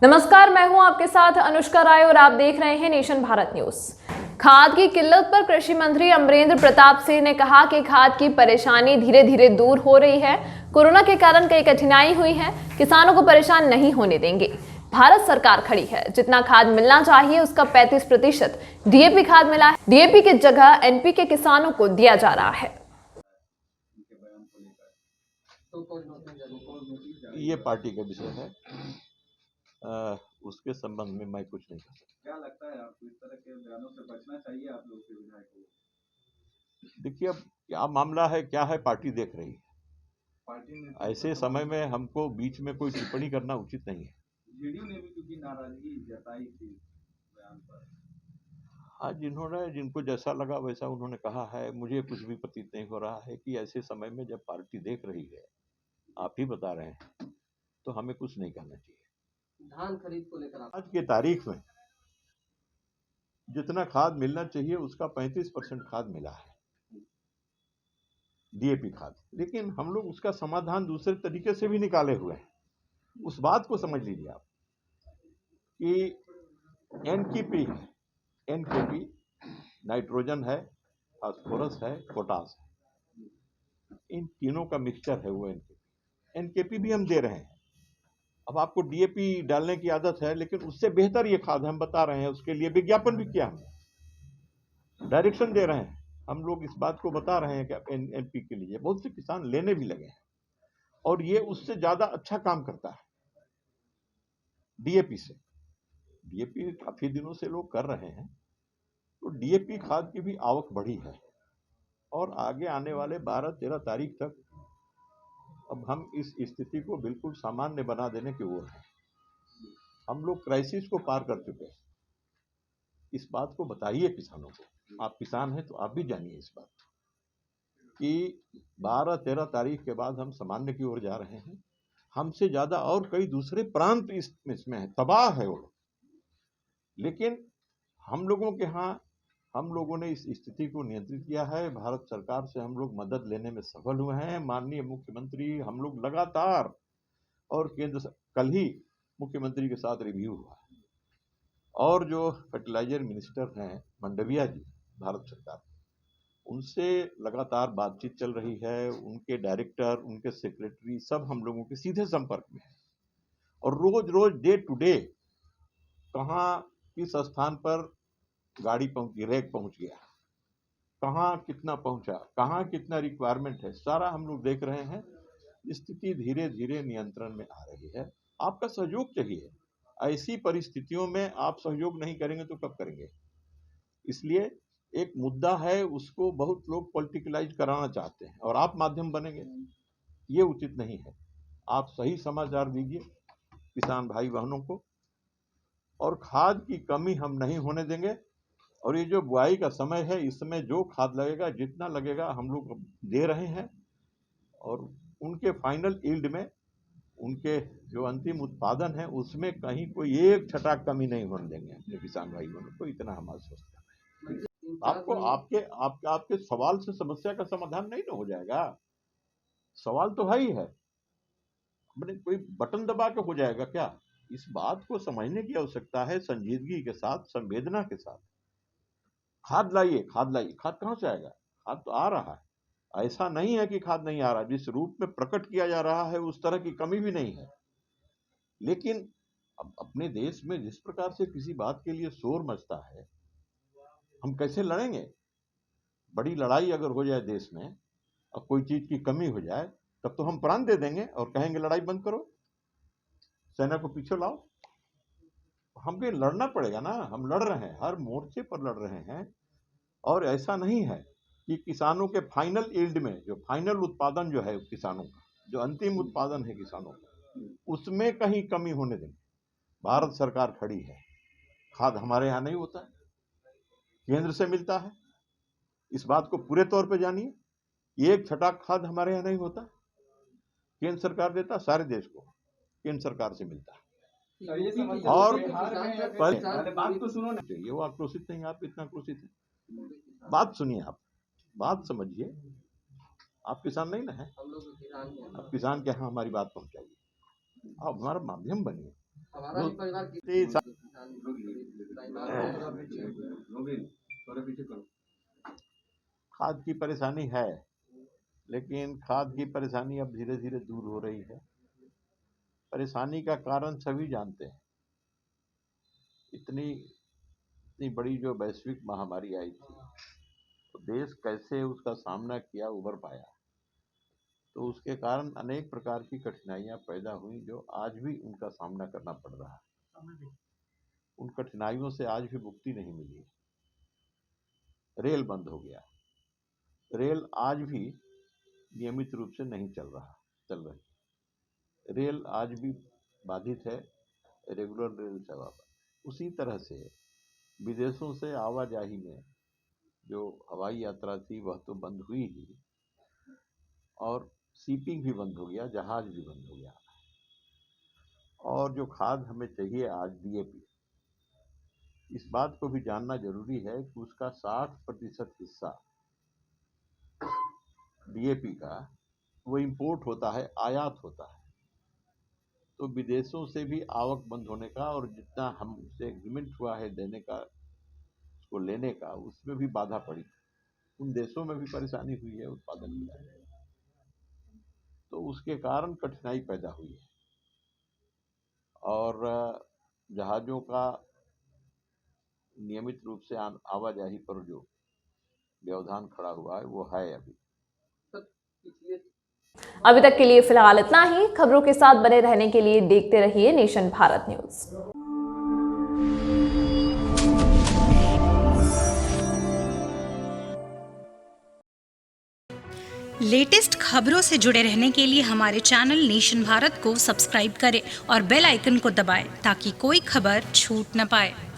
नमस्कार, मैं हूं आपके साथ अनुष्का राय और आप देख रहे हैं नेशन भारत न्यूज। खाद की किल्लत पर कृषि मंत्री अमरेंद्र प्रताप सिंह ने कहा कि खाद की परेशानी धीरे धीरे दूर हो रही है। कोरोना के कारण कई कठिनाई हुई है, किसानों को परेशान नहीं होने देंगे। भारत सरकार खड़ी है, जितना खाद मिलना चाहिए उसका 35% डीएपी खाद मिला है। डीएपी की जगह एनपीके किसानों को दिया जा रहा है। ये पार्टी का विषय है, उसके संबंध में मैं कुछ नहीं कर सकता। क्या लगता है आपको, इस तरह के बयानों से बचना चाहिए आप लोग के विधायकों को? देखिए, अब क्या मामला है, क्या है, पार्टी देख रही है। पार्टी ने ऐसे समय में हमको बीच में कोई टिप्पणी करना उचित नहीं है। जेडीयू ने भी क्योंकि नाराजगी जताई थी बयान पर। आज जिनको जैसा लगा वैसा उन्होंने कहा है। मुझे कुछ भी प्रतीत नहीं हो रहा है कि ऐसे समय में जब पार्टी देख रही है, आप ही बता रहे हैं, तो हमें कुछ नहीं करना चाहिए। धान खरीद को लेकर आज के तारीख में जितना खाद मिलना चाहिए उसका 35% खाद मिला है, डीएपी खाद। लेकिन हम लोग उसका समाधान दूसरे तरीके से भी निकाले हुए हैं। उस बात को समझ लीजिए आप कि एनकेपी है, एनकेपी नाइट्रोजन है, फास्फोरस है, पोटास है, इन तीनों का मिक्सचर है वो एनकेपी। एनकेपी भी हम दे रहे हैं। अब आपको डीएपी डालने की आदत है, लेकिन उससे बेहतर ये खाद हम बता रहे हैं। उसके लिए विज्ञापन भी किया हमने, डायरेक्शन दे रहे हैं। हम लोग इस बात को बता रहे हैं कि एनपी के लिए बहुत से किसान लेने भी लगे हैं, और ये उससे ज्यादा अच्छा काम करता है डीएपी से। डीएपी काफी दिनों से लोग कर रहे हैं, तो डीएपी खाद की भी आवक बढ़ी है, और आगे आने वाले 12-13 तारीख तक अब हम इस स्थिति को बिल्कुल सामान्य बना देने की ओर हैं। हम लोग क्राइसिस को पार कर चुके हैं। इस बात को बताइए किसानों को। आप किसान हैं तो आप भी जानिए इस बात कि 12-13 तारीख के बाद हम सामान्य की ओर जा रहे हैं। हमसे ज्यादा और कई दूसरे प्रांत इसमें है, तबाह है वो। लेकिन हम लोगों के यहाँ हम लोगों ने इस स्थिति को नियंत्रित किया है। भारत सरकार से हम लोग मदद लेने में सफल हुए हैं। माननीय मुख्यमंत्री, हम लोग लगातार, और कल ही मुख्यमंत्री के साथ रिव्यू हुआ, और जो फर्टिलाइजर मिनिस्टर हैं मंडविया जी भारत सरकार, उनसे लगातार बातचीत चल रही है। उनके डायरेक्टर, उनके सेक्रेटरी सब हम लोगों के सीधे संपर्क में है, और रोज रोज डे टू डे कहाँ किस स्थान पर गाड़ी पहुंची, रैक पहुंच गया, कहाँ कितना पहुंचा, कहाँ कितना रिक्वायरमेंट है, सारा हम लोग देख रहे हैं। स्थिति धीरे धीरे नियंत्रण में आ रही है। आपका सहयोग चाहिए। ऐसी परिस्थितियों में आप सहयोग नहीं करेंगे तो कब करेंगे? इसलिए एक मुद्दा है, उसको बहुत लोग पॉलिटिकलाइज कराना चाहते हैं, और आप माध्यम बनेंगे, ये उचित नहीं है। आप सही समाचार दीजिए किसान भाई बहनों को, और खाद की कमी हम नहीं होने देंगे। और ये जो बुआई का समय है, इसमें जो खाद लगेगा, जितना लगेगा, हम लोग दे रहे हैं, और उनके फाइनल यील्ड में, उनके जो अंतिम उत्पादन है, उसमें कहीं कोई एक छटाक कमी नहीं होने देंगे अपने किसान भाई बहनों को। इतना हम आश्वस्त हैं। आपको आपके सवाल से समस्या का समाधान नहीं ना हो जाएगा। सवाल तो है ही है, मैंने कोई बटन दबा के हो जाएगा क्या? इस बात को समझने की आवश्यकता है, संजीदगी के साथ, संवेदना के साथ। खाद लाइए, खाद लाइए। खाद कहां से आएगा? खाद तो आ रहा है। ऐसा नहीं है कि खाद नहीं आ रहा। जिस रूप में प्रकट किया जा रहा है उस तरह की कमी भी नहीं है। लेकिन अब अपने देश में जिस प्रकार से किसी बात के लिए शोर मचता है, हम कैसे लड़ेंगे? बड़ी लड़ाई अगर हो जाए देश में, और कोई चीज की कमी हो जाए, तब तो हम प्राण दे देंगे और कहेंगे लड़ाई बंद करो, सेना को पीछे लाओ। हमें लड़ना पड़ेगा ना। हम लड़ रहे हैं, हर मोर्चे पर लड़ रहे हैं। और ऐसा नहीं है कि किसानों के फाइनल यील्ड में, जो फाइनल उत्पादन जो है किसानों का, जो अंतिम उत्पादन है किसानों का, उसमें कहीं कमी होने देंगे। भारत सरकार खड़ी है। खाद हमारे यहाँ नहीं होता है, केंद्र से मिलता है। इस बात को पूरे तौर पे जानिए। एक छटाक खाद हमारे यहाँ नहीं होता, केंद्र सरकार देता, सारे देश को केंद्र सरकार से मिलता है। और पहले बात तो सुनो ना, चाहिए वो आक्रोशित नहीं, आप इतना आक्रोशित है। बात सुनिए, आप बात समझिए। आप किसान नहीं ना है, आप किसान के यहाँ हमारी बात पहुंचाइए, आप हमारा माध्यम बनिए। महारानी परिवार की ये सा- रोबिन थोड़ा पीछे करो। खाद की परेशानी है, लेकिन खाद की परेशानी अब धीरे धीरे दूर हो रही है। परेशानी का कारण सभी जानते हैं। इतनी बड़ी जो वैश्विक महामारी आई थी, तो देश कैसे उसका सामना किया, उबर पाया, तो उसके कारण अनेक प्रकार की कठिनाइयां पैदा हुई, जो आज भी उनका सामना करना पड़ रहा है। उन कठिनाइयों से आज भी मुक्ति नहीं मिली। रेल बंद हो गया, रेल आज भी नियमित रूप से नहीं चल रही। रेल आज भी बाधित है, रेगुलर रेल सेवा पर। उसी तरह से विदेशों से आवाजाही में जो हवाई यात्रा थी वह तो बंद हुई ही, और शिपिंग भी बंद हो गया, जहाज भी बंद हो गया। और जो खाद हमें चाहिए आज, डीएपी, इस बात को भी जानना जरूरी है कि उसका 60% हिस्सा डीएपी का वो इंपोर्ट होता है, आयात होता है। तो विदेशों से भी आवक बंद होने का, और जितना हमसे एग्रीमेंट हुआ है देने का, उसको लेने का, उसमें भी बाधा पड़ी। उन देशों में भी परेशानी हुई है उत्पादन की, तो उसके कारण कठिनाई पैदा हुई है। और जहाजों का नियमित रूप से आवाजाही पर जो व्यवधान खड़ा हुआ है वो है अभी। पिछले अभी तक के लिए फिलहाल इतना ही। खबरों के साथ बने रहने के लिए देखते रहिए नेशन भारत न्यूज। लेटेस्ट खबरों से जुड़े रहने के लिए हमारे चैनल नेशन भारत को सब्सक्राइब करें और बेल आइकन को दबाएं ताकि कोई खबर छूट न पाए।